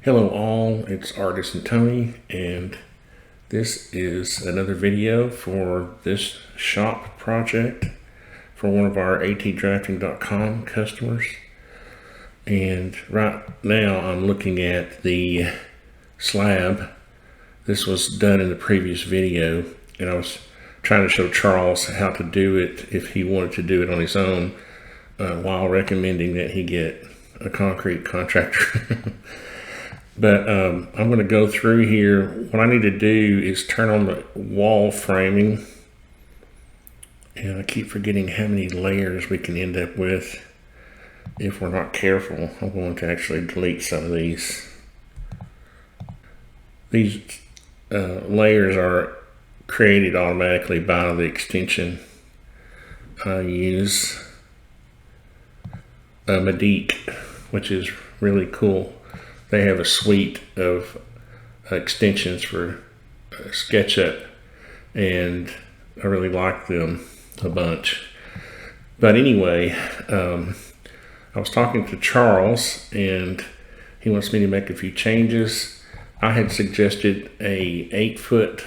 Hello all, it's ArtisanTony, and this is another video for this shop project for one of our atdrafting.com customers. And right now I'm looking at the slab. This was done in the previous video, and I was trying to show Charles how to do it if he wanted to do it on his own, while recommending that he get a concrete contractor. But I'm going to go through here. What I need to do is turn on the wall framing. And I keep forgetting how many layers we can end up with if we're not careful. I'm going to actually delete some of these. These layers are created automatically by the extension I use, Medic, which is really cool. They have a suite of extensions for SketchUp, and I really like them a bunch. But anyway, I was talking to Charles, and he wants me to make a few changes. I had suggested a 8-foot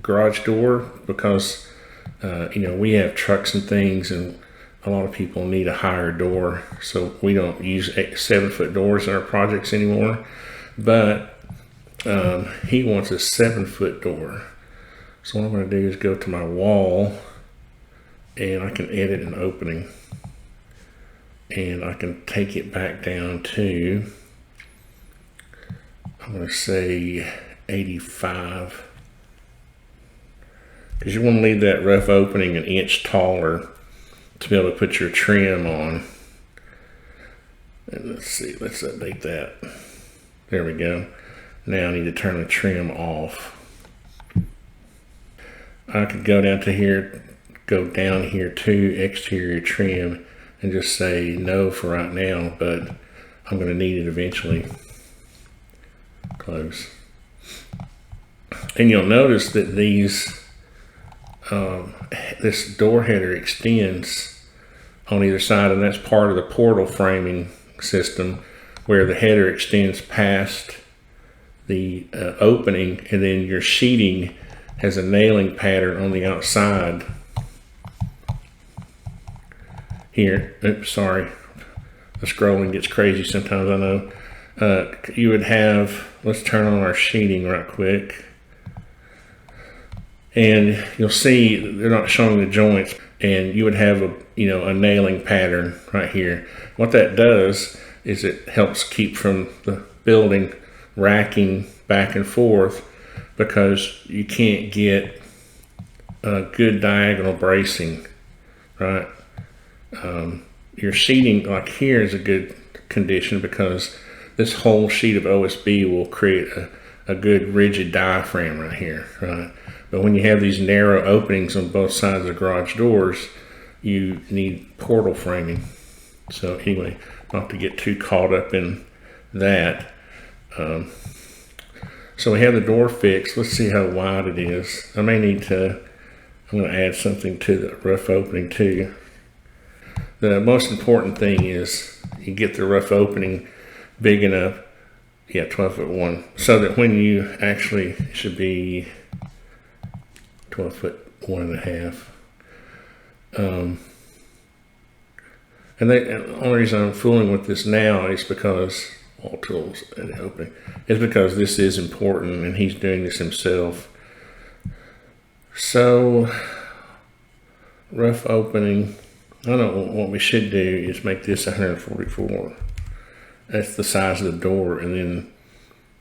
garage door because we have trucks and things, and a lot of people need a higher door, so we don't use 7-foot doors in our projects anymore. But he wants a 7-foot door. So what I'm going to do is go to my wall, and I can edit an opening, and I can take it back down to, I'm going to say 85, because you want to leave that rough opening an inch taller to be able to put your trim on. And let's see, let's update that. There we go. Now I need to turn the trim off. I could go down here to exterior trim and just say no for right now, but I'm going to need it eventually. Close. And you'll notice that these this door header extends on either side, and that's part of the portal framing system, where the header extends past the opening, and then your sheeting has a nailing pattern on the outside here. Oops, sorry, the scrolling gets crazy sometimes, I know. You would have, let's turn on our sheeting right quick, and you'll see they're not showing the joints, and you would have a nailing pattern right here. What that does is it helps keep from the building racking back and forth, because you can't get a good diagonal bracing, right? Your sheeting like here is a good condition, because this whole sheet of OSB will create a good rigid diaphragm right here, right? But when you have these narrow openings on both sides of the garage doors, you need portal framing. So anyway, not to get too caught up in that. So we have the door fixed. Let's see how wide it is. I'm going to add something to the rough opening too. The most important thing is you get the rough opening big enough, 12'1", so that when you actually, it should be 12'1.5". And the only reason I'm fooling with this now is because all tools and opening is because this is important, and he's doing this himself. So rough opening, I don't know, what we should do is make this 144. That's the size of the door, and then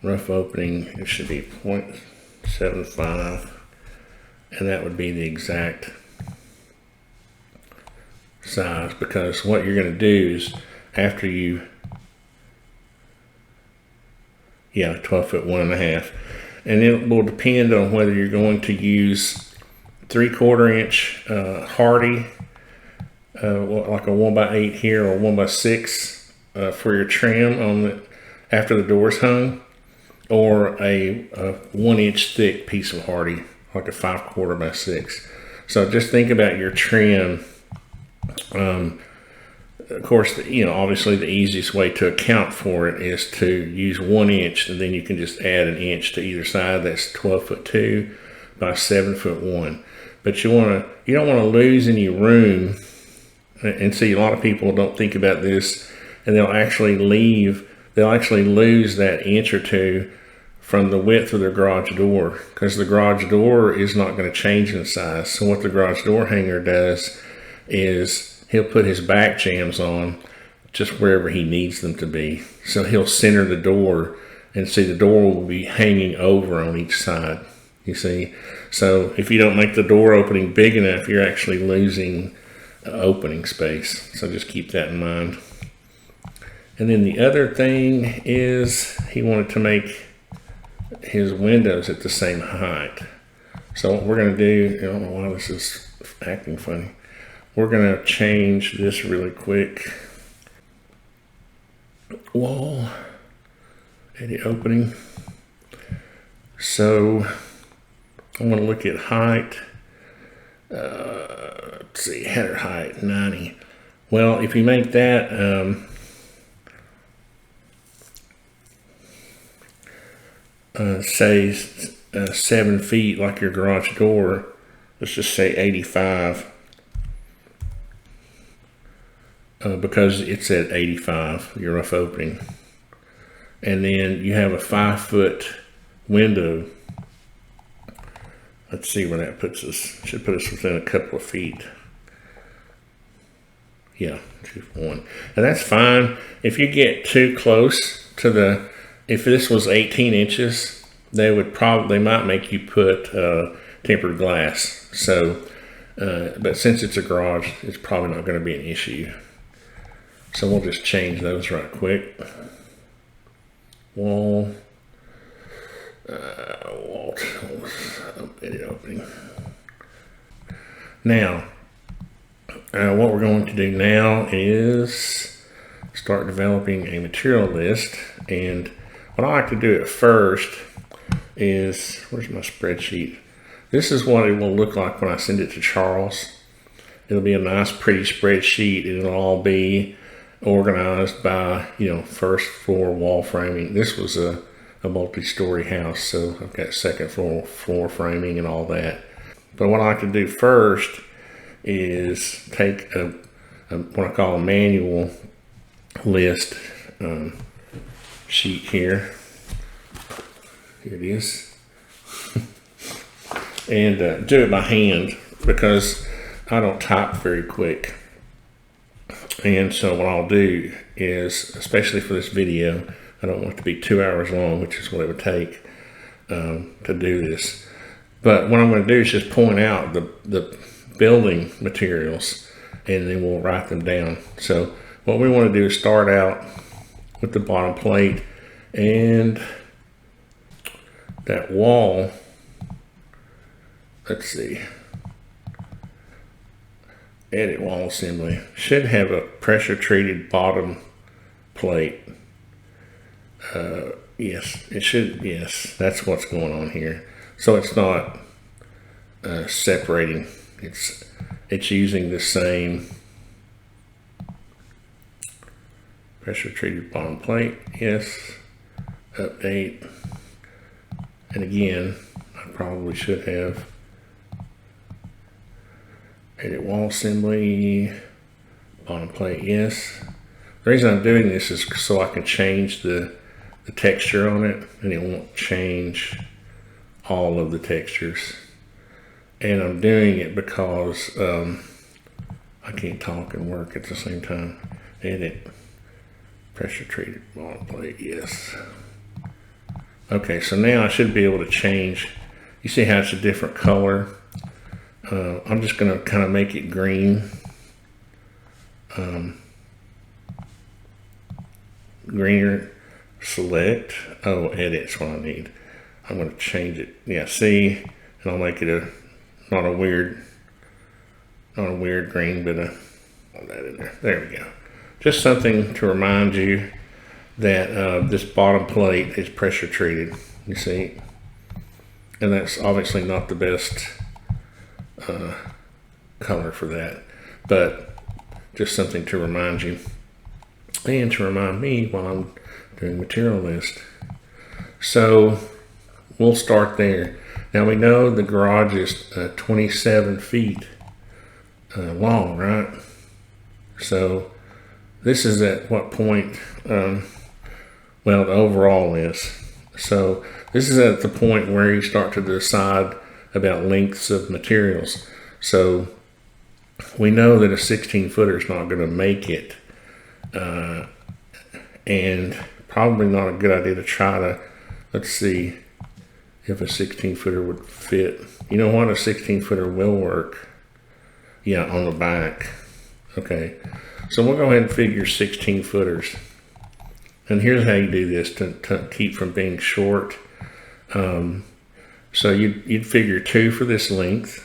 rough opening, it should be 0.75, and that would be the exact size, because what you're going to do is after you 12'1.5", and it will depend on whether you're going to use 3/4 inch hardy, like a 1x8 here, or 1x6 for your trim on after the door's hung, or a 1 inch thick piece of hardy, like a 5/4x6. So just think about your trim. of course, you know, obviously the easiest way to account for it is to use 1 inch, and then you can just add 1 inch to either side. That's 12'2" by 7'1". But you don't want to lose any room. And see, a lot of people don't think about this, and they'll actually lose that inch or two from the width of their garage door, because the garage door is not going to change in size. So what the garage door hanger does is he'll put his back jambs on just wherever he needs them to be. So he'll center the door, and see, the door will be hanging over on each side, you see. So if you don't make the door opening big enough, you're actually losing opening space. So just keep that in mind. And then the other thing is he wanted to make his windows at the same height. So what we're going to do, I don't know why this is acting funny. We're going to change this really quick. Wall, edit opening. So I'm going to look at height. Let's see, header height 90. Well, if you make that say 7 feet, like your garage door, let's just say 85, because it's at 85, your rough opening. And then you have a 5-foot window. Let's see where that puts us. Should put us within a couple of feet. Yeah, 2.1. And that's fine. If you get too close to if this was 18 inches, they might make you put tempered glass. So, but since it's a garage, it's probably not going to be an issue. So we'll just change those right quick. Wall edit opening. Now, what we're going to do now is start developing a material list. And what I like to do at first is, where's my spreadsheet? This is what it will look like when I send it to Charles. It'll be a nice, pretty spreadsheet. It'll all be organized by, first floor wall framing. This was a multi-story house, so I've got second floor framing and all that. But what I like to do first is take what I call a manual list sheet here. Here it is. And do it by hand, because I don't type very quick. And so what I'll do is, especially for this video, I don't want it to be 2 hours long, which is what it would take to do this. But what I'm going to do is just point out the building materials, and then we'll write them down. So what we want to do is start out with the bottom plate, and that wall, let's see, edit wall assembly, should have a pressure treated bottom plate. Yes, it should. Yes, that's what's going on here. So it's not separating. It's using the same pressure treated bottom plate. Yes, update. And again, I probably should have edit wall assembly, bottom plate. Yes. The reason I'm doing this is so I can change the texture on it, and it won't change all of the textures. And I'm doing it because I can't talk and work at the same time. Edit pressure treated bottom plate. Yes. Okay, so now I should be able to change. You see how it's a different color? I'm just going to kind of make it green. Greener. Select. Oh, edit's what I need. I'm going to change it. Yeah, see, and I'll make it not a weird green, but put that in there. There we go. Just something to remind you that this bottom plate is pressure treated. You see, and that's obviously not the best color for that, but just something to remind you and to remind me while I'm doing material list. So we'll start there. Now we know the garage is 27 feet long, right? So this is at what point, well, the overall is. So this is at the point where you start to decide about lengths of materials. So we know that a 16 footer is not going to make it, and probably not a good idea to try to, let's see if a 16 footer would fit. You know what, a 16 footer will work. Yeah, on the back. Okay, so we'll go ahead and figure 16 footers. And here's how you do this to keep from being short. So you'd figure 2 for this length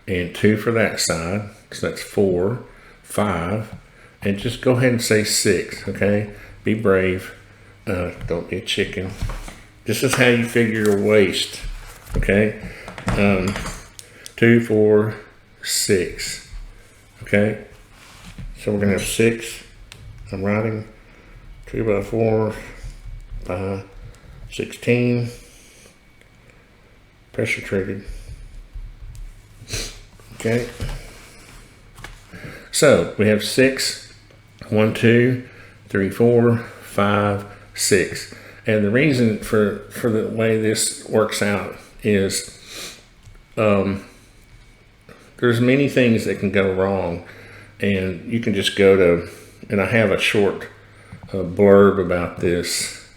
and 2 for that side. So that's 4, 5, and just go ahead and say 6, okay? Be brave, don't be a chicken. This is how you figure your waist, okay? 2, 4, 6, okay? So we're gonna have 6, I'm writing 2 by 4 by 16, pressure triggered. Okay. So we have 6, 1, 2, 3, 4, 5, 6. And the reason for the way this works out is there's many things that can go wrong, and you can just go to, and I have a short blurb about this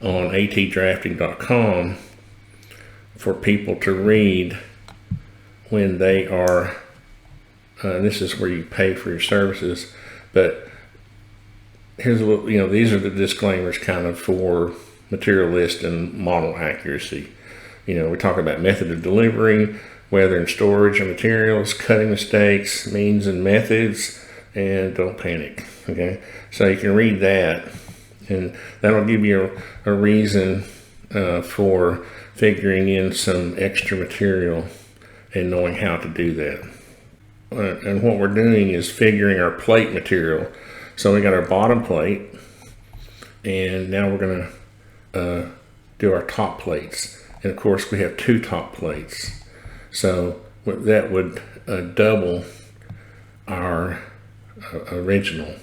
on atdrafting.com for people to read when they are, this is where you pay for your services, but here's a little, you know, these are the disclaimers kind of for material list and model accuracy. You know, we talk about method of delivery, weather and storage of materials, cutting mistakes, means and methods, and don't panic, okay? So you can read that, and that'll give you a reason for figuring in some extra material and knowing how to do that. And what we're doing is figuring our plate material. So we got our bottom plate, and now we're going to do our top plates. And of course we have 2 top plates. So that would double our original.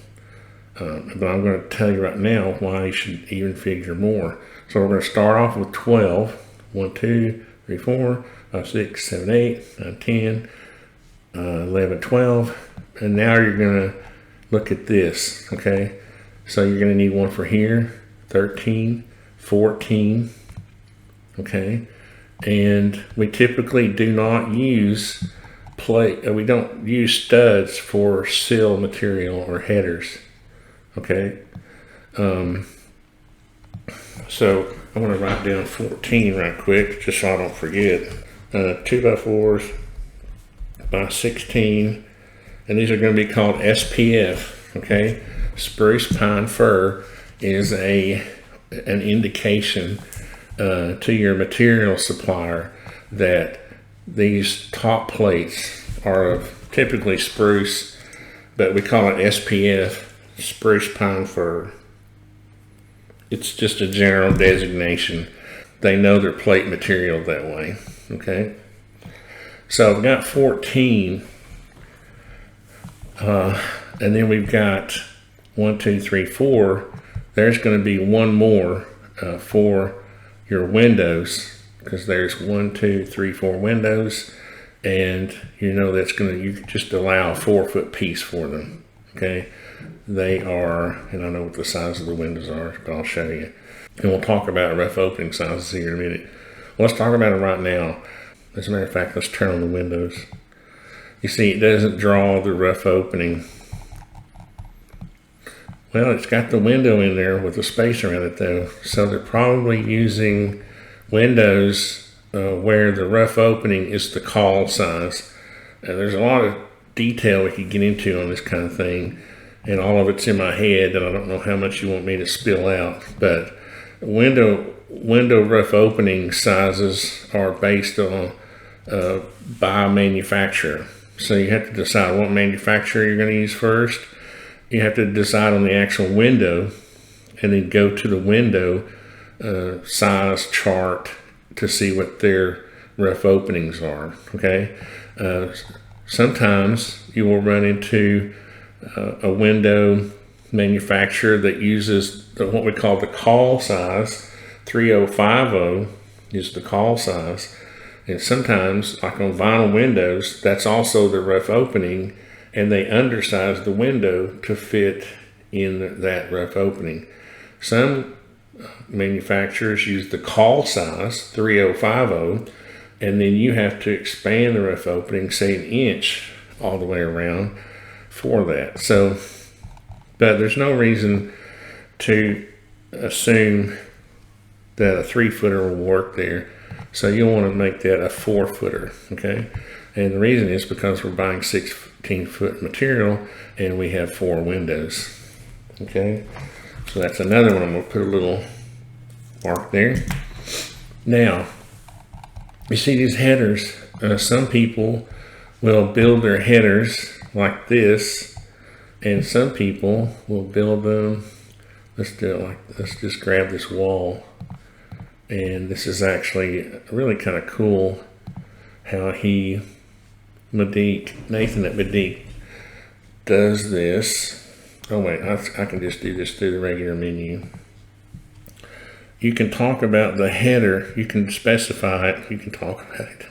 But I'm going to tell you right now why you should even figure more. So we're going to start off with 12. 1, 2, 3, 4, 5, 6, 7, 8, 9, 10, 11, 12. And now you're going to look at this, okay? So you're going to need one for here, 13, 14, okay? And we typically do not use we don't use studs for sill material or headers, okay? So I'm going to write down 14 right quick, just so I don't forget. 2 by 4s by 16, and these are going to be called SPF, okay? Spruce pine fir is an indication to your material supplier that these top plates are of typically spruce, but we call it SPF, spruce pine fir. It's just a general designation. They know their plate material that way, okay? So I've got 14, and then we've got 1, 2, 3, 4. There's going to be one more for your windows, because there's 1, 2, 3, 4 windows, and you know that's going to, you just allow a 4-foot piece for them, okay? They are, and I know what the size of the windows are, but I'll show you. And we'll talk about rough opening sizes here in a minute. Well, let's talk about it right now. As a matter of fact, let's turn on the windows. You see, it doesn't draw the rough opening. Well, it's got the window in there with a space around it though. So they're probably using windows where the rough opening is the call size. There's a lot of detail we could get into on this kind of thing, and all of it's in my head, and I don't know how much you want me to spill out, but window rough opening sizes are based on by manufacturer. So you have to decide what manufacturer you're going to use first. You have to decide on the actual window, and then go to the window size chart to see what their rough openings are. Okay. Sometimes you will run into a window manufacturer that uses what we call the call size. 3050 is the call size, and sometimes, like on vinyl windows, that's also the rough opening, and they undersize the window to fit in that rough opening. Some manufacturers use the call size 3050, and then you have to expand the rough opening, say 1 inch all the way around for that. So, but there's no reason to assume that a 3-footer will work there. So you'll want to make that a 4-footer, okay? And the reason is because we're buying 16-foot material and we have 4 windows, okay? So that's another one. I'm going to put a little mark there. Now, you see these headers. Some people will build their headers like this, and some people will build them. Let's do it like, let's just grab this wall. And this is actually really kind of cool how Nathan at Medique does this. Oh wait, I can just do this through the regular menu. You can talk about the header. You can specify it. You can talk about it.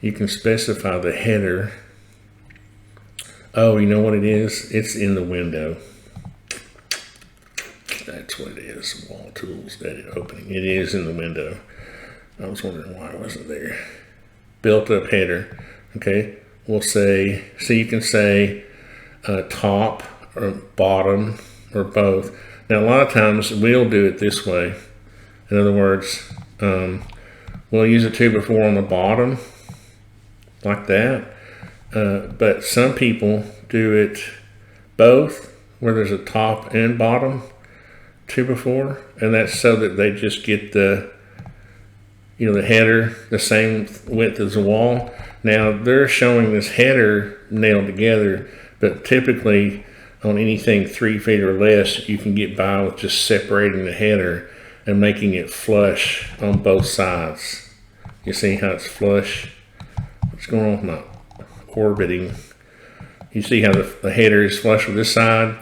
You can specify the header. Oh, you know what it is? It's in the window. That's what it is. Wall tools, edit opening. It is in the window. I was wondering why it wasn't there. Built up header. Okay. We'll say, so you can say top or bottom or both. Now, a lot of times we'll do it this way. In other words, we'll use a 2x4 on the bottom like that. But some people do it both, where there's a top and bottom 2x4, and that's so that they just get the header the same width as the wall. Now they're showing this header nailed together, but typically on anything 3 feet or less, you can get by with just separating the header and making it flush on both sides. You see how it's flush? What's going on with my orbiting? You see how the header is flush with this side?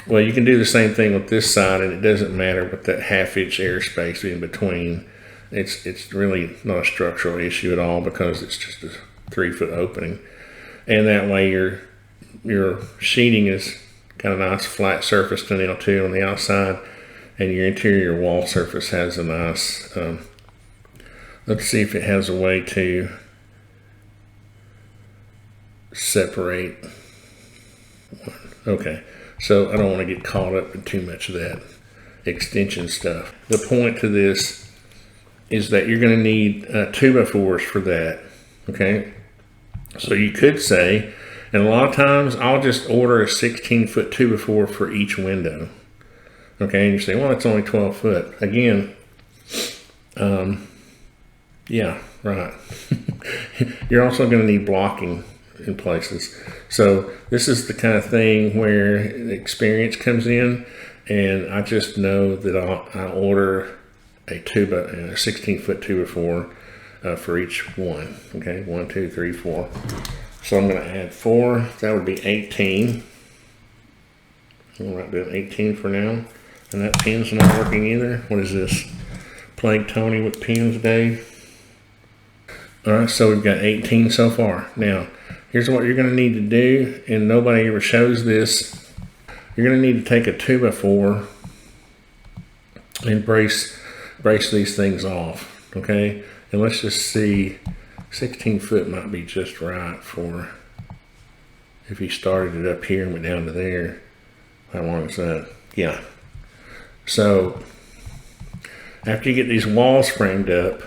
Well, you can do the same thing with this side, and it doesn't matter with that 1/2 inch airspace in between. It's really not a structural issue at all because it's just a 3-foot opening. And that way your sheeting is got a nice flat surface to nail to on the outside, and your interior wall surface has a nice, let's see if it has a way to separate. Okay, so I don't want to get caught up in too much of that extension stuff. The point to this is that you're going to need 2x4s for that, okay? So you could say, and a lot of times I'll just order a 16-foot 2x4 for each window. Okay, and you say, well, it's only 12 foot. Again, yeah, right. You're also going to need blocking in places. So this is the kind of thing where the experience comes in, and I just know that I'll order a 16-foot 2x4 for each one. Okay, 1, 2, 3, 4. So I'm going to add 4. That would be 18. I'm not doing 18 for now. And that pin's not working either. What is this? Plague Tony with pins, Dave? Alright, so we've got 18 so far. Now, here's what you're going to need to do, and nobody ever shows this. You're going to need to take a 2x4 and brace these things off, okay? And let's just see, 16 foot might be just right for, if you started it up here and went down to there, how long is that? Yeah. So, after you get these walls framed up,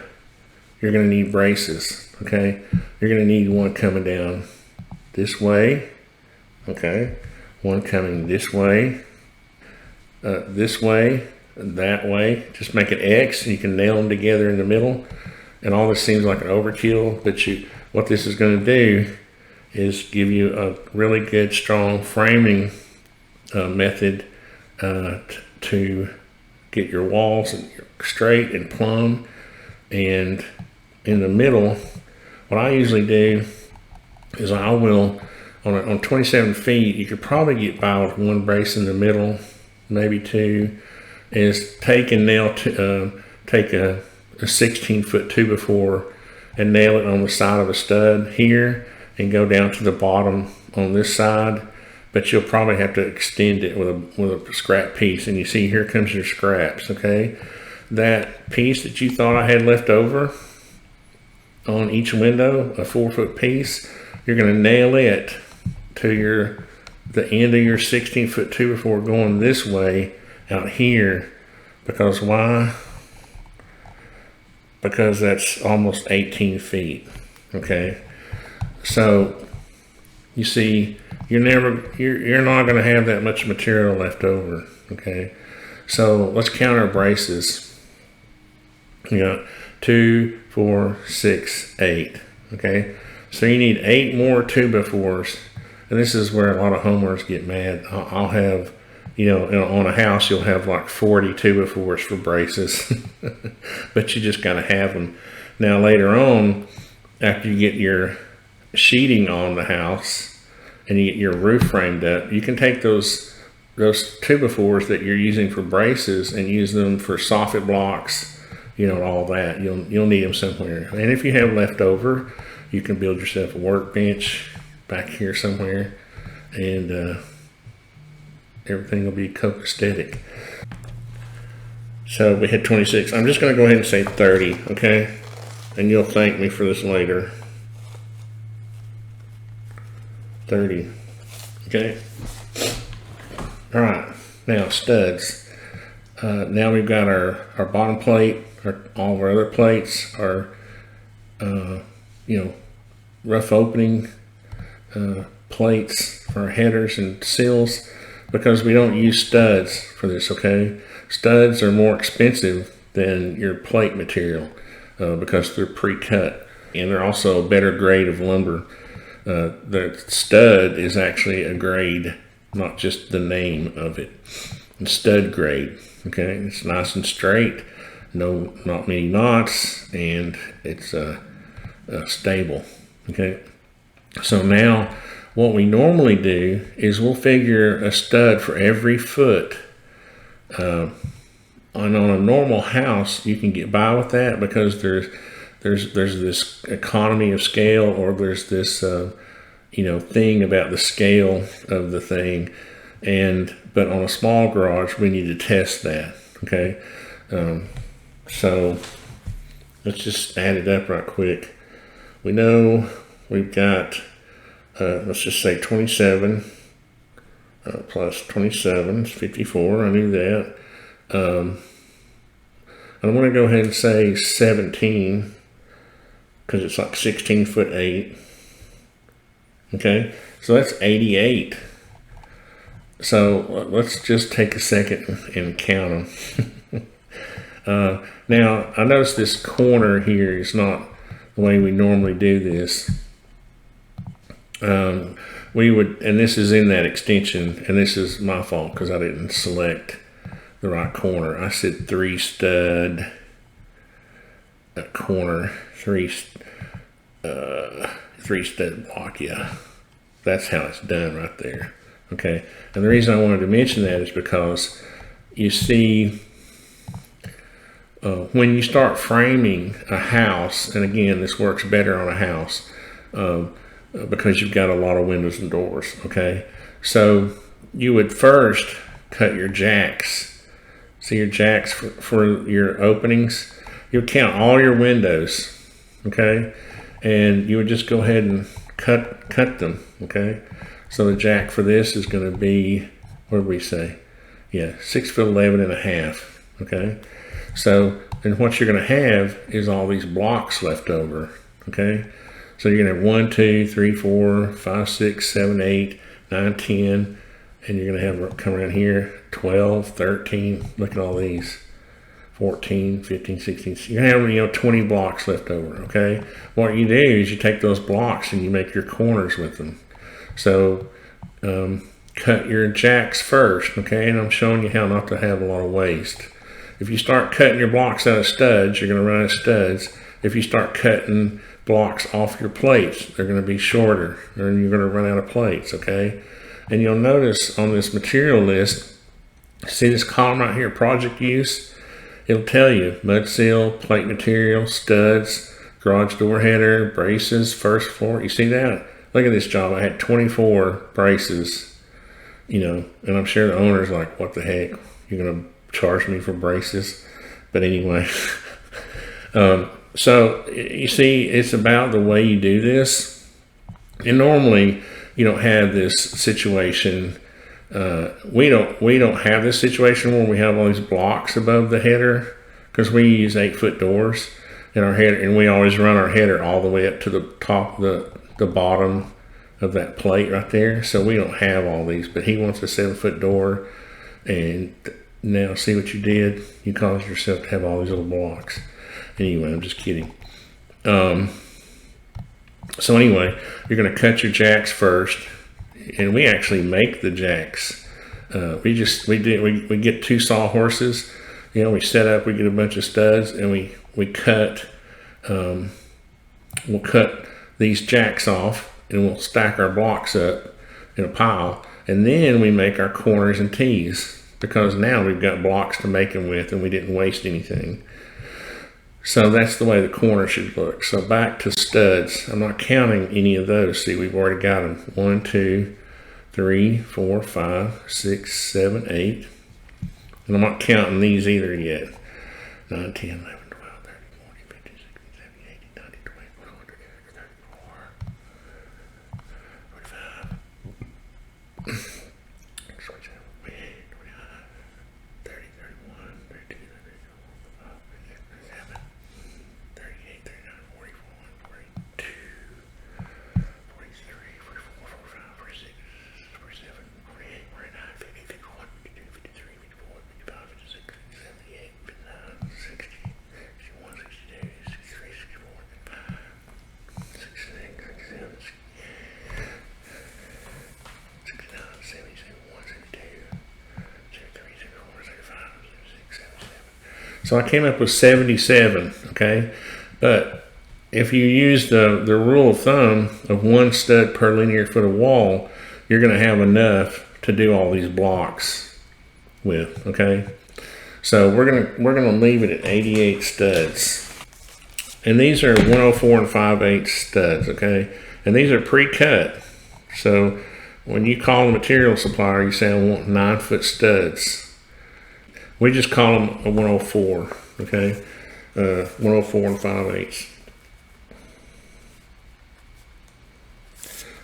you're going to need braces, okay? You're going to need one coming down this way, okay? One coming this way, that way. Just make an X, and you can nail them together in the middle. And all this seems like an overkill, but what this is going to do is give you a really good strong framing method to get your walls straight and plumb. And in the middle, what I usually do is I will, on 27 feet, you could probably get by with one brace in the middle, maybe two, is take and nail, take a 16-foot 2x4 and nail it on the side of a stud here and go down to the bottom on this side. But you'll probably have to extend it with a scrap piece. And you see, here comes your scraps, okay? That piece that you thought I had left over on each window, a 4-foot piece, you're gonna nail it to the end of your 16-foot 2x4 going this way out here. Because why? Because that's almost 18 feet, okay? So you see, you're not going to have that much material left over, okay? So let's count our braces. You got 2, 4, 6, 8, okay? So you need 8 more 2x4s, and this is where a lot of homeowners get mad. I'll have, you know, on a house you'll have like 40 2x4s for braces, but you just got to have them. Now later on, after you get your sheeting on the house and you get your roof framed up, you can take those 2x4s that you're using for braces and use them for soffit blocks, you know, all that. You'll need them somewhere. And if you have leftover, you can build yourself a workbench back here somewhere, and everything will be copacetic. So we had 26. I'm just going to go ahead and say 30, okay? And you'll thank me for this later. 30, okay? All right, now studs. Now we've got our bottom plate, all of our other plates, our you know, rough opening plates for our headers and sills, because we don't use studs for this, okay? Studs are more expensive than your plate material because they're pre-cut, and they're also a better grade of lumber. The stud is actually a grade, not just the name of it. It's stud grade, okay? It's nice and straight, not many knots, and it's stable, okay? So now what we normally do is we'll figure a stud for every foot. And on a normal house, you can get by with that because there's this economy of scale, or there's this you know, thing about the scale of the thing. But on a small garage, we need to test that, okay? So let's just add it up right quick. We know we've got, let's just say 27 plus 27 is 54. I knew that. I'm going to go ahead and say 17 because it's like 16 foot 8. Okay, so that's 88. So let's just take a second and count them. Now I notice this corner here is not the way we normally do this. We would, and this is in that extension, and this is my fault because I didn't select the right corner. I said 3 stud corner, 3 stud block. Yeah, that's how it's done right there. Okay, and the reason I wanted to mention that is because you see, when you start framing a house, and again, this works better on a house because you've got a lot of windows and doors, okay? So you would first cut your jacks. See your jacks for your openings? You'll count all your windows, okay? And you would just go ahead and cut them, okay? So the jack for this is going to be, what did we say? Yeah, 6'11" and a half, okay? So, and what you're going to have is all these blocks left over, okay? So you're going to have 1, 2, 3, 4, 5, 6, 7, 8, 9, 10, and you're going to have, come around here, 12, 13, look at all these, 14, 15, 16. You're gonna have, 20 blocks left over, okay? What you do is you take those blocks and you make your corners with them. So cut your jacks first, okay? And I'm showing you how not to have a lot of waste. If you start cutting your blocks out of studs, you're gonna run out of studs. If you start cutting blocks off your plates, they're gonna be shorter, or you're gonna run out of plates, okay? And you'll notice on this material list, see this column right here, project use? It'll tell you mud seal, plate material, studs, garage door header, braces, first floor. You see that? Look at this job. I had 24 braces, and I'm sure the owner's like, what the heck? You're going to charge me for braces? But anyway, so you see, it's about the way you do this. And normally you don't have this situation. We don't have this situation where we have all these blocks above the header, because we use 8-foot doors in our header, and we always run our header all the way up to the top, the bottom of that plate right there. So we don't have all these, but he wants a 7-foot door. And now see what you did? You caused yourself to have all these little blocks. Anyway, I'm just kidding. So anyway, you're going to cut your jacks first. And we actually make the jacks. We get 2 sawhorses. We set up. We get a bunch of studs, and we cut. We'll cut these jacks off, and we'll stack our blocks up in a pile, and then we make our corners and tees, because now we've got blocks to make them with, and we didn't waste anything. So that's the way the corner should look. So back to studs. I'm not counting any of those. See, we've already got them. 1, 2, 3, 4, 5, 6, 7, 8. And I'm not counting these either yet. 9, 10, 11, 12, 13, 14, 15, 16, 17, 18, 19, 20, 21, 22, 23, 24, 25. So I came up with 77, okay? But if you use the rule of thumb of 1 stud per linear foot of wall, you're gonna have enough to do all these blocks with, okay? So we're gonna leave it at 88 studs. And these are 104 and 5/8 studs, okay? And these are pre-cut. So when you call the material supplier, you say I want 9-foot studs. We just call them a 104, okay? 104 and 5/8.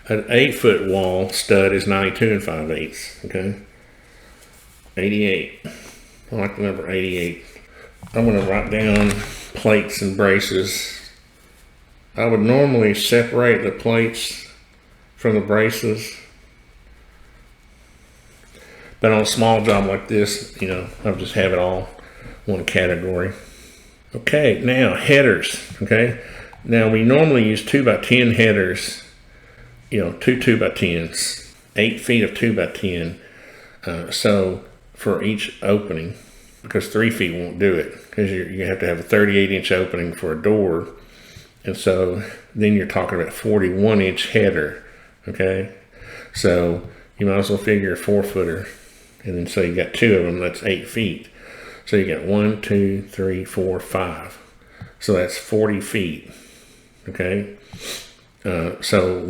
An 8-foot wall stud is 92 and 5/8, okay? 88. I like the number 88. I'm gonna write down plates and braces. I would normally separate the plates from the braces, but on a small job like this, I'll just have it all one category. Okay, now headers, okay? Now we normally use 2x10 headers, 2 2x10s, 8 feet of 2x10. So for each opening, because 3 feet won't do it, because you have to have a 38-inch opening for a door. And so then you're talking about 41-inch header, okay? So you might as well figure a 4-footer. And then so you got 2 of them, that's 8 feet. So you got 1, 2, 3, 4, 5. So that's 40 feet, okay? So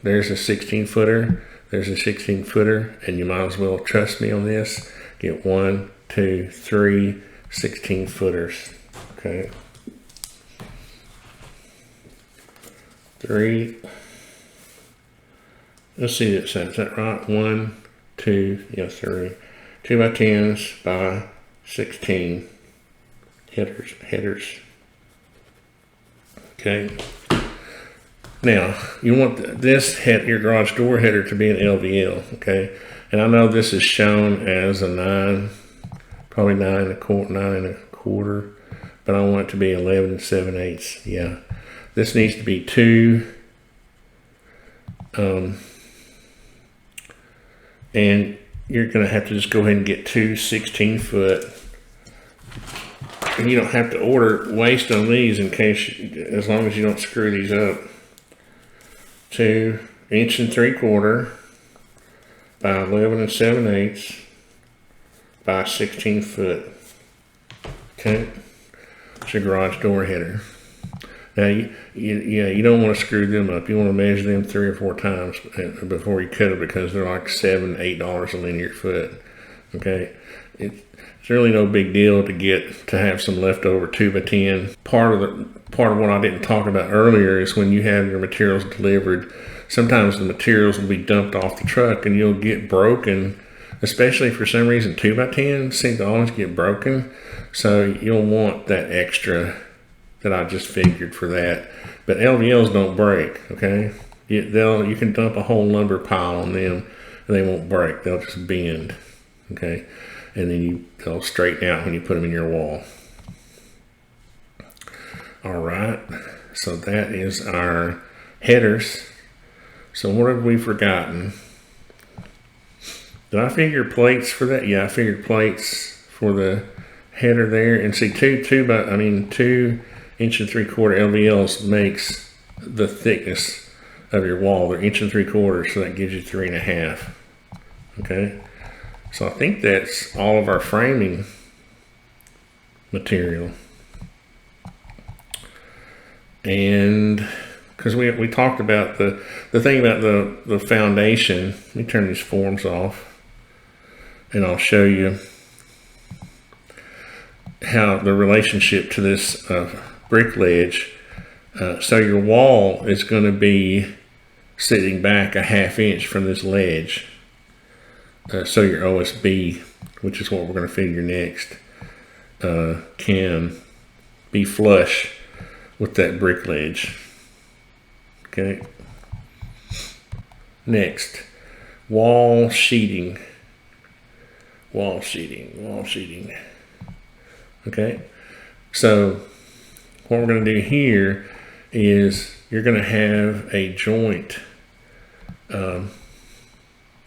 there's a 16-footer, there's a 16-footer, and you might as well trust me on this. Get 1, 2, 3 16-footers, okay? 3. Let's see this. Is that right? 1, 2, yes, 3. 2x10s by 16 headers. Okay. Now you want your garage door header to be an LVL. Okay. And I know this is shown as a 9, probably 9 1/4, 9 1/4 1/4, but I want it to be 11 7/8. Yeah, this needs to be 2. And you're going to have to just go ahead and get 2 16-foot. And you don't have to waste on these in case, as long as you don't screw these up. 2 1 3/4 by 11 7/8 by 16-foot. Okay, it's your garage door header. Now you don't want to screw them up. You want to measure them 3 or 4 times before you cut it, because they're like $7 $8 a linear foot. Okay, it's really no big deal to have some leftover 2x10. Part of what I didn't talk about earlier is when you have your materials delivered, sometimes the materials will be dumped off the truck and you'll get broken, especially for some reason 2x10 seem to always get broken. So you'll want that extra that I just figured for that. But LVLs don't break, okay? You can dump a whole lumber pile on them and they won't break. They'll just bend, okay? And then they'll straighten out when you put them in your wall. All right, so that is our headers. So what have we forgotten? Did I figure plates for that? Yeah, I figured plates for the header there. And see, 2 1 3/4 LVLs makes the thickness of your wall. They're 1 3/4, so that gives you 3.5. Okay, so I think that's all of our framing material. And because we talked about the thing about the foundation. Let me turn these forms off and I'll show you how the relationship to this brick ledge. So your wall is going to be sitting back 1/2 inch from this ledge. So your OSB, which is what we're going to figure next, can be flush with that brick ledge. Okay. Next, wall sheeting. Wall sheeting. Okay. So what we're going to do here is you're going to have a joint,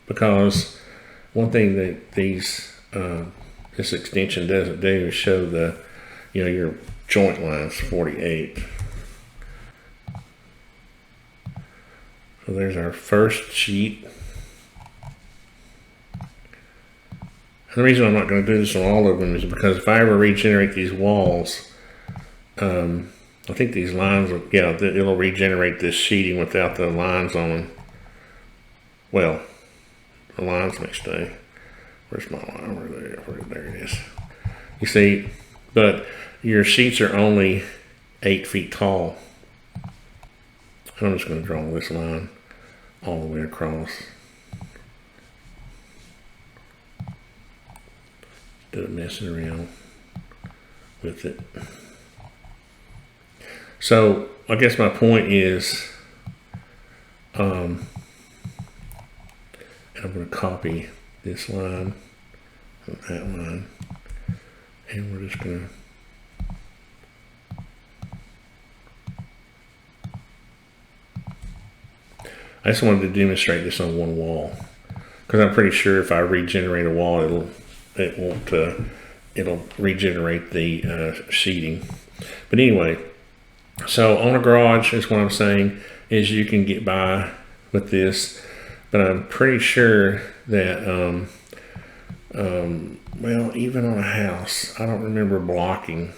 because one thing that this extension doesn't do is show your joint lines 48. So there's our first sheet. And the reason I'm not going to do this on all of them is because if I ever regenerate these walls, I think these lines will, it'll regenerate this sheeting without the lines on them. Well, the lines may stay. Where's my line? There it is. You see, but your sheets are only 8 feet tall. I'm just going to draw this line all the way across. Instead of messing around with it. So I guess my point is, and I'm going to copy this line and that line, and we're just going to I just wanted to demonstrate this on one wall, because I'm pretty sure if I regenerate a wall, it'll regenerate the sheeting. But anyway, so on a garage is what I'm saying is you can get by with this, but I'm pretty sure that well, even on a house, I don't remember blocking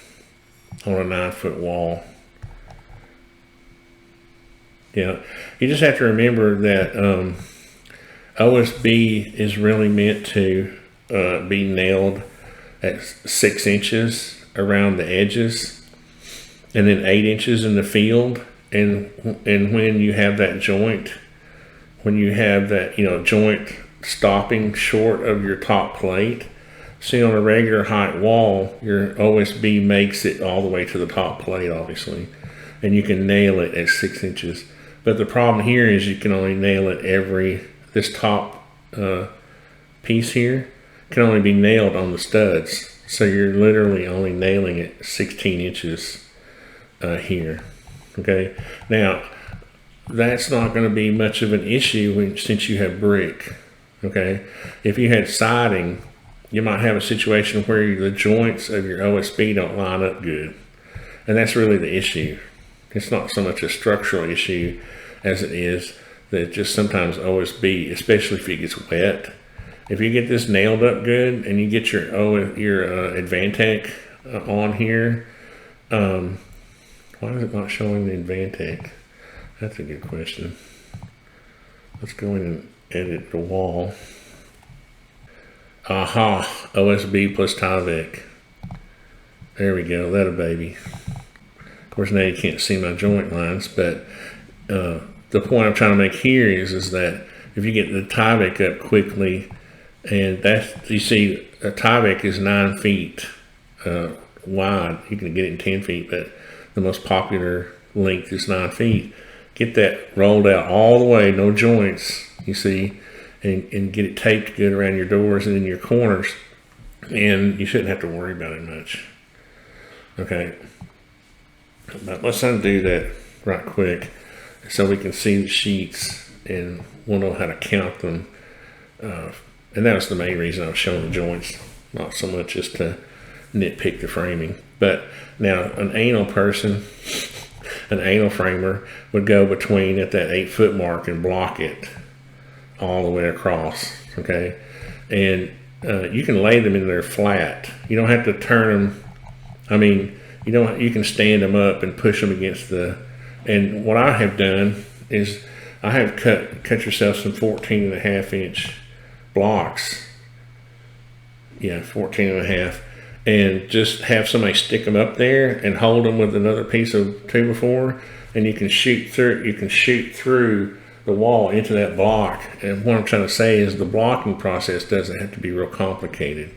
on a 9-foot wall. Yeah, you just have to remember that OSB is really meant to be nailed at 6 inches around the edges, and then 8 inches in the field. And when you have that joint, joint stopping short of your top plate, see, on a regular height wall, your OSB makes it all the way to the top plate, obviously, and you can nail it at 6 inches. But the problem here is you can only nail it this top piece here can only be nailed on the studs. So you're literally only nailing it 16 inches here. Okay, now that's not going to be much of an issue since you have brick. Okay, if you had siding, you might have a situation where the joints of your OSB don't line up good, and that's really the issue. It's not so much a structural issue as it is that just sometimes OSB, especially if it gets wet, if you get this nailed up good and you get your Advantech on here, why is it not showing the Advantech? That's a good question. Let's go in and edit the wall. Aha, OSB plus Tyvek. There we go, that a baby. Of course, now you can't see my joint lines, but the point I'm trying to make here is that if you get the Tyvek up quickly, and that's, you see, a Tyvek is 9 feet wide. You can get it in 10 feet, but the most popular length is 9 feet. Get that rolled out all the way, no joints, you see, and get it taped good around your doors and in your corners, and you shouldn't have to worry about it much. Okay, but let's undo that right quick so we can see the sheets and we'll know how to count them. And that was the main reason I was showing the joints, not so much just to nitpick the framing. But now an anal person, an anal framer, would go between at that 8 foot mark and block it all the way across. Okay, and you can lay them in there flat. You don't have to turn them. I mean, you can stand them up and push them against the. And what I have done is I have cut yourself some 14.5 inch blocks. Yeah, 14.5. And just have somebody stick them up there and hold them with another piece of 2x4, and you can shoot through. You can shoot through the wall into that block. And what I'm trying to say is the blocking process doesn't have to be real complicated.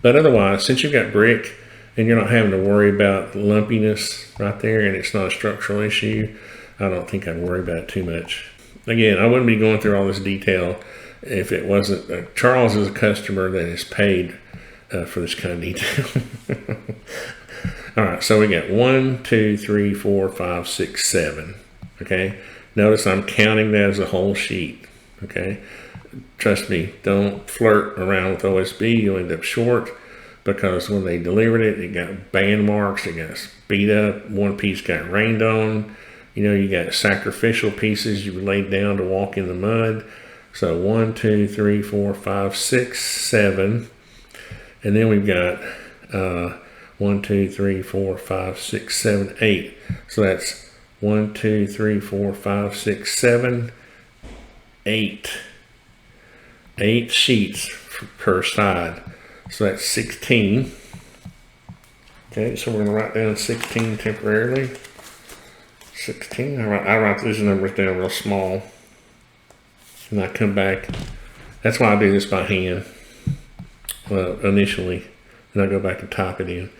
But otherwise, since you've got brick and you're not having to worry about the lumpiness right there, and it's not a structural issue, I don't think I'd worry about it too much. Again, I wouldn't be going through all this detail if it wasn't. Charles is a customer that is paid for this kind of detail. All right, so we got 1, 2, 3, 4, 5, 6, 7. Okay, notice I'm counting that as a whole sheet. Okay, trust me, don't flirt around with OSB. You'll end up short, because when they delivered it, it got band marks, it got beat up, one piece got rained on. You know, you got sacrificial pieces you laid down to walk in the mud. So 1, 2, 3, 4, 5, 6, 7. And then we've got 1, 2, 3, 4, 5, 6, 7, 8. So that's 1, 2, 3, 4, 5, 6, 7, 8. 8 sheets per side. So that's 16. Okay, so we're going to write down 16 temporarily. 16. I write these numbers down real small. And I come back. That's why I do this by hand initially. And I go back and type it in.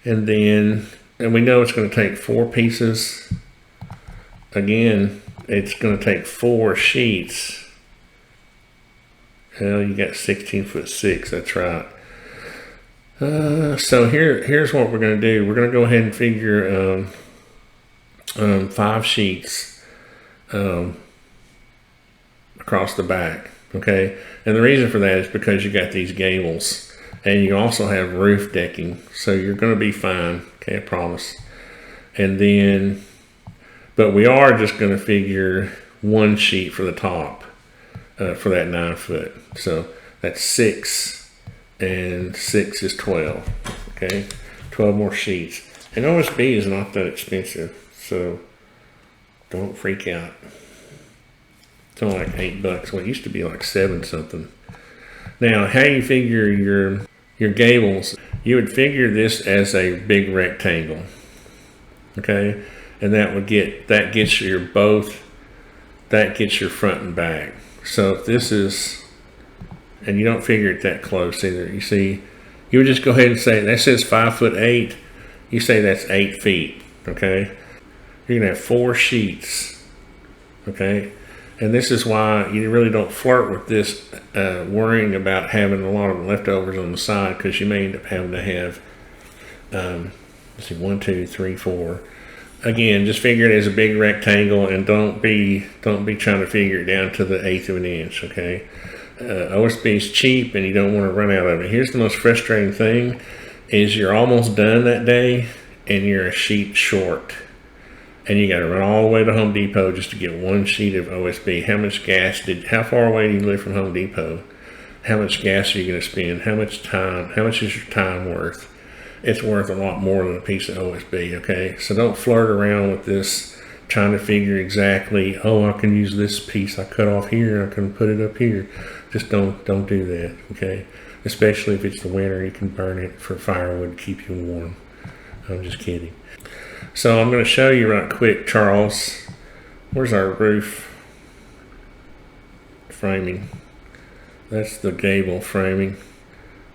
And then, and we know it's going to take 4 pieces. Again, it's going to take 4 sheets. Well, you got 16'6", that's right. So here's what we're going to do. We're going to go ahead and figure 5 sheets across the back. Okay, and the reason for that is because you got these gables, and you also have roof decking, so you're going to be fine. Okay, I promise. And then, but we are just going to figure 1 sheet for the top for that 9 foot. So that's 6, and 6 is 12. Okay, 12 more sheets. And OSB is not that expensive, so don't freak out. It's only like $8. Well, it used to be like 7 something. Now, how you figure your gables? You would figure this as a big rectangle. Okay, and that gets your front and back. So if this is, and you don't figure it that close either. You see, you would just go ahead and say that says 5'8". You say that's 8 feet. Okay, you're gonna have 4 sheets. Okay, And this is why you really don't flirt with this, worrying about having a lot of leftovers on the side, because you may end up having to have, let's see, 1, 2, 3, 4. Again, just figure it as a big rectangle, and don't be trying to figure it down to the 1/8 of an inch. Okay, OSB is cheap, and you don't want to run out of it. Here's the most frustrating thing: is you're almost done that day, and you're a sheet short. And you got to run all the way to Home Depot just to get one sheet of OSB. How far away do you live from Home Depot? How much gas are you going to spend? How much is your time worth? It's worth a lot more than a piece of OSB, okay? So don't flirt around with this, trying to figure exactly, oh, I can use this piece I cut off here, I can put it up here. Just don't do that, okay? Especially if it's the winter, you can burn it for firewood to keep you warm. I'm just kidding. So I'm going to show you right quick, Charles. Where's our roof framing? That's the gable framing.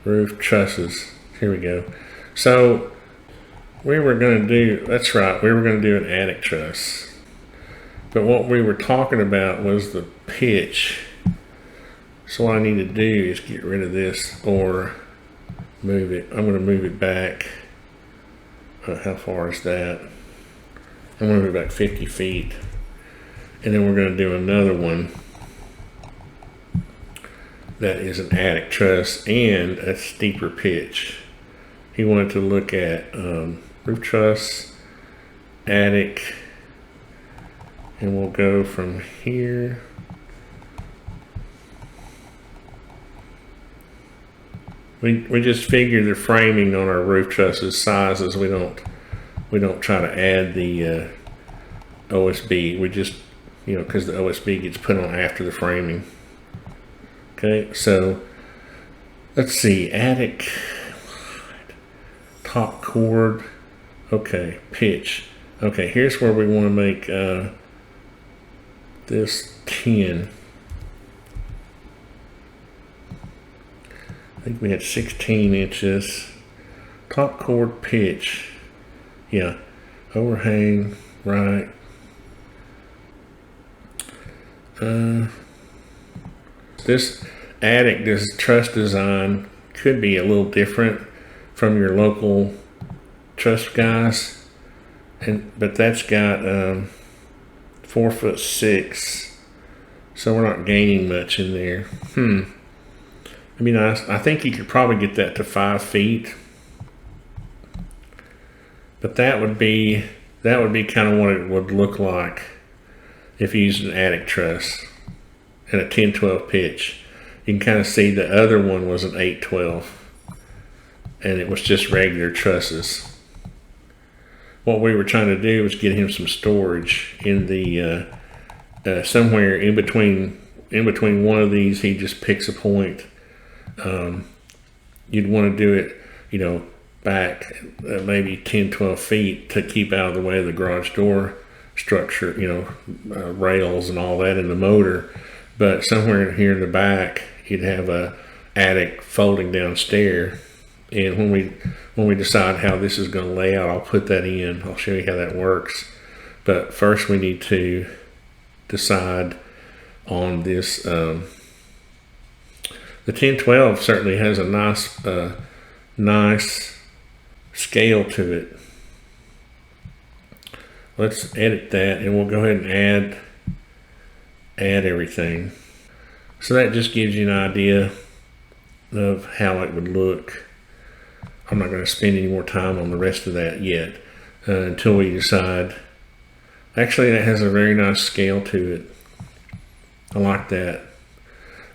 Roof trusses. Here we go. So we were going to do, that's right, we were going to do an attic truss. But what we were talking about was the pitch. So what I need to do is get rid of this or move it. I'm going to move it back. How far is that? I'm going to move it back 50 feet. And then we're going to do another one that is an attic truss and a steeper pitch. He wanted to look at roof truss, attic, and we'll go from here. We just figure the framing on our roof trusses sizes. We don't try to add the OSB. We just, because the OSB gets put on after the framing. Okay, so let's see, attic, top cord. Okay, pitch. Okay, here's where we want to make this 10. I think we had 16 inches. Top cord pitch. Yeah. Overhang, right. This attic, this truss design could be a little different from your local truss guys. But that's got 4'6". So we're not gaining much in there. I mean, I think you could probably get that to 5 feet, but that would be kind of what it would look like if you used an attic truss and a 10-12 pitch. You can kind of see the other one was an 8-12, and it was just regular trusses. What we were trying to do was get him some storage in the somewhere in between one of these. He just picks a point. You'd want to do it, back maybe 10-12 feet to keep out of the way of the garage door structure, rails and all that in the motor. But somewhere here in the back, you'd have a attic folding down stair. And when we decide how this is going to lay out, I'll put that in. I'll show you how that works. But first we need to decide on this. The 10-12 certainly has a nice scale to it. Let's edit that, and we'll go ahead and add everything. So that just gives you an idea of how it would look. I'm not going to spend any more time on the rest of that yet until we decide. Actually, that has a very nice scale to it. I like that.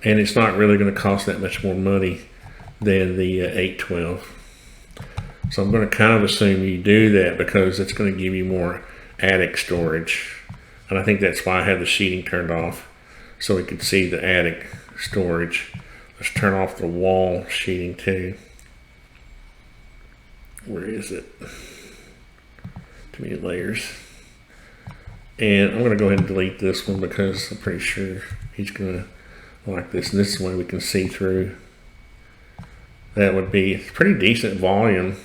And it's not really going to cost that much more money than the 8-12. So I'm going to kind of assume you do that because it's going to give you more attic storage. And I think that's why I had the sheeting turned off, so we could see the attic storage. Let's turn off the wall sheeting too. Where is it? Too many layers. And I'm going to go ahead and delete this one because I'm pretty sure he's going to like this, and this is the way we can see through. That would be pretty decent volume.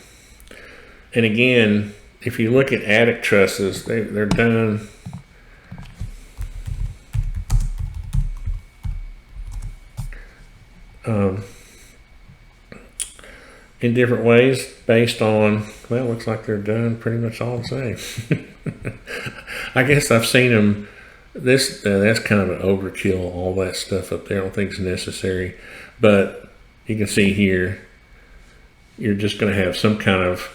And again, if you look at attic trusses, they're done in different ways based on, well, it looks like they're done pretty much all the same. I guess I've seen them. That's kind of an overkill, all that stuff up there. I don't think it's necessary. But you can see here, you're just going to have some kind of,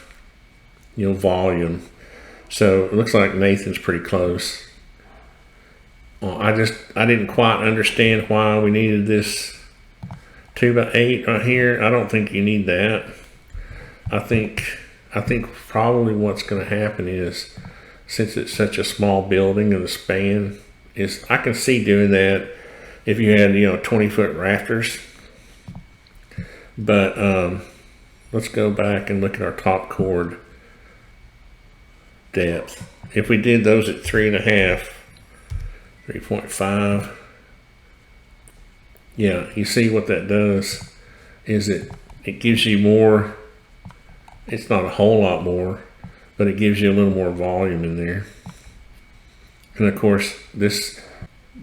volume. So it looks like Nathan's pretty close. Well, I didn't quite understand why we needed this 2x8 right here. I don't think you need that. I think probably what's going to happen is, since it's such a small building and the span is, I can see doing that if you had 20-foot rafters. But let's go back and look at our top chord depth. If we did those at 3.5, 3.5, yeah, you see what that does is it gives you more. It's not a whole lot more, but it gives you a little more volume in there. And of course, this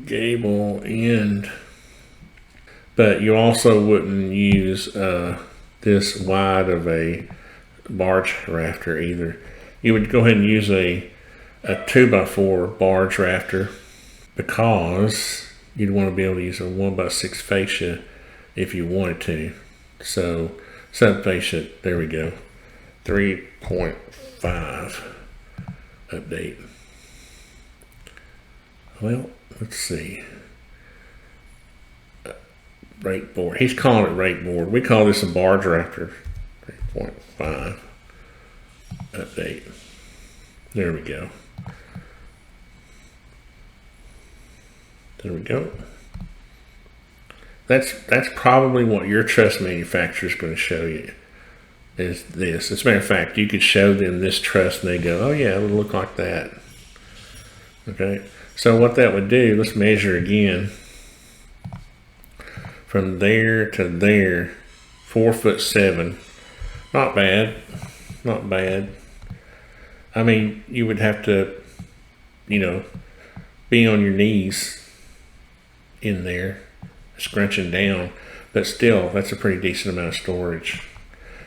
gable end, but you also wouldn't use this wide of a barge rafter either. You would go ahead and use a 2x4 barge rafter, because you'd want to be able to use a 1x6 fascia if you wanted to. So sub fascia, there we go. 3.5 update. Well, let's see. Rake board. He's calling it rake board. We call this a barge rafter. 3.5 update. There we go. There we go. That's probably what your truss manufacturer is going to show you, is this. As a matter of fact, you could show them this truss and they go, oh yeah, it would look like that. Okay, so what that would do, let's measure again. From there to there, 4'7". Not bad, not bad. I mean, you would have to, be on your knees in there, scrunching down, but still, that's a pretty decent amount of storage.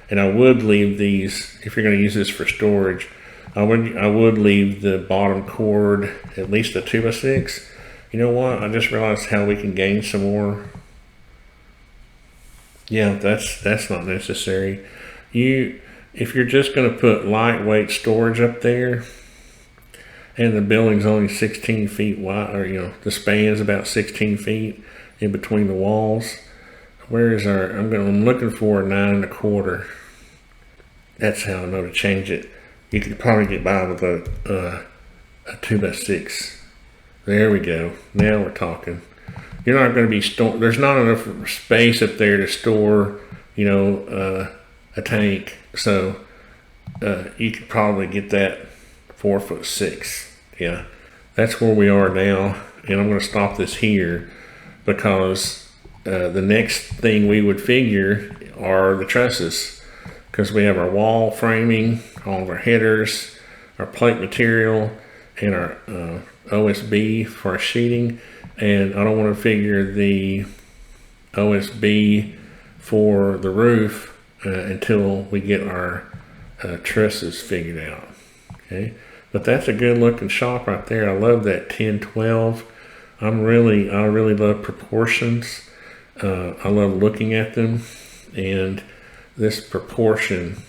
And I would leave these, if you're going to use this for storage, I would leave the bottom cord at least a 2x6. You know what? I just realized how we can gain some more. Yeah, that's not necessary. If you're just going to put lightweight storage up there, and the building's only 16 feet wide, or the span's about 16 feet in between the walls. Where is our? I'm looking for a 9.25. That's how I know to change it. You could probably get by with a 2x6. There we go. Now we're talking. You're not going to be there's not enough space up there to store, a tank. So you could probably get that 4'6". Yeah, that's where we are now. And I'm going to stop this here, because the next thing we would figure are the trusses, because we have our wall framing, all of our headers, our plate material, and our OSB for our sheeting. And I don't want to figure the OSB for the roof until we get our trusses figured out. Okay, but that's a good looking shop right there. I love that 10-12. I really love proportions. I love looking at them, and this proportion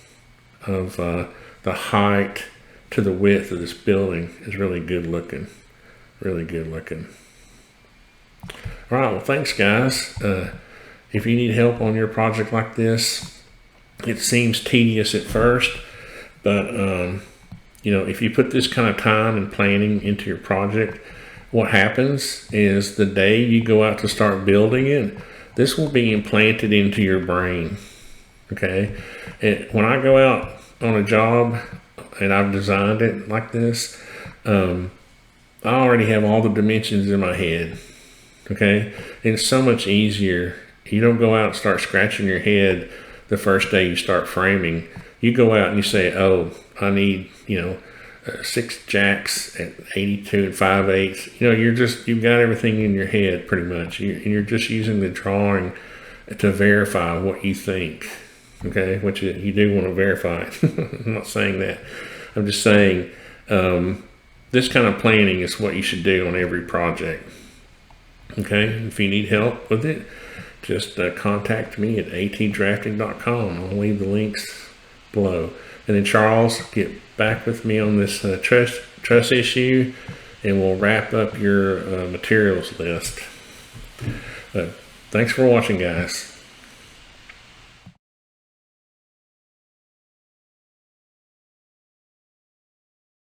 of the height to the width of this building is really good looking. Really good looking. All right, well, thanks guys. If you need help on your project like this, it seems tedious at first, but if you put this kind of time and planning into your project, what happens is the day you go out to start building it, this will be implanted into your brain. Okay, when I go out on a job and I've designed it like this, I already have all the dimensions in my head. Okay, and it's so much easier. You don't go out and start scratching your head the first day you start framing. You go out and you say, oh, I need 6 jacks at 82 and 5/8. You've got everything in your head pretty much. You're just using the drawing to verify what you think. okay, which you do want to verify. I'm not saying that. I'm just saying this kind of planning is what you should do on every project. Okay, if you need help with it, just contact me at atdrafting.com. I'll leave the links below. And then Charles, get back with me on this truss issue, and we'll wrap up your materials list. Thanks for watching, guys.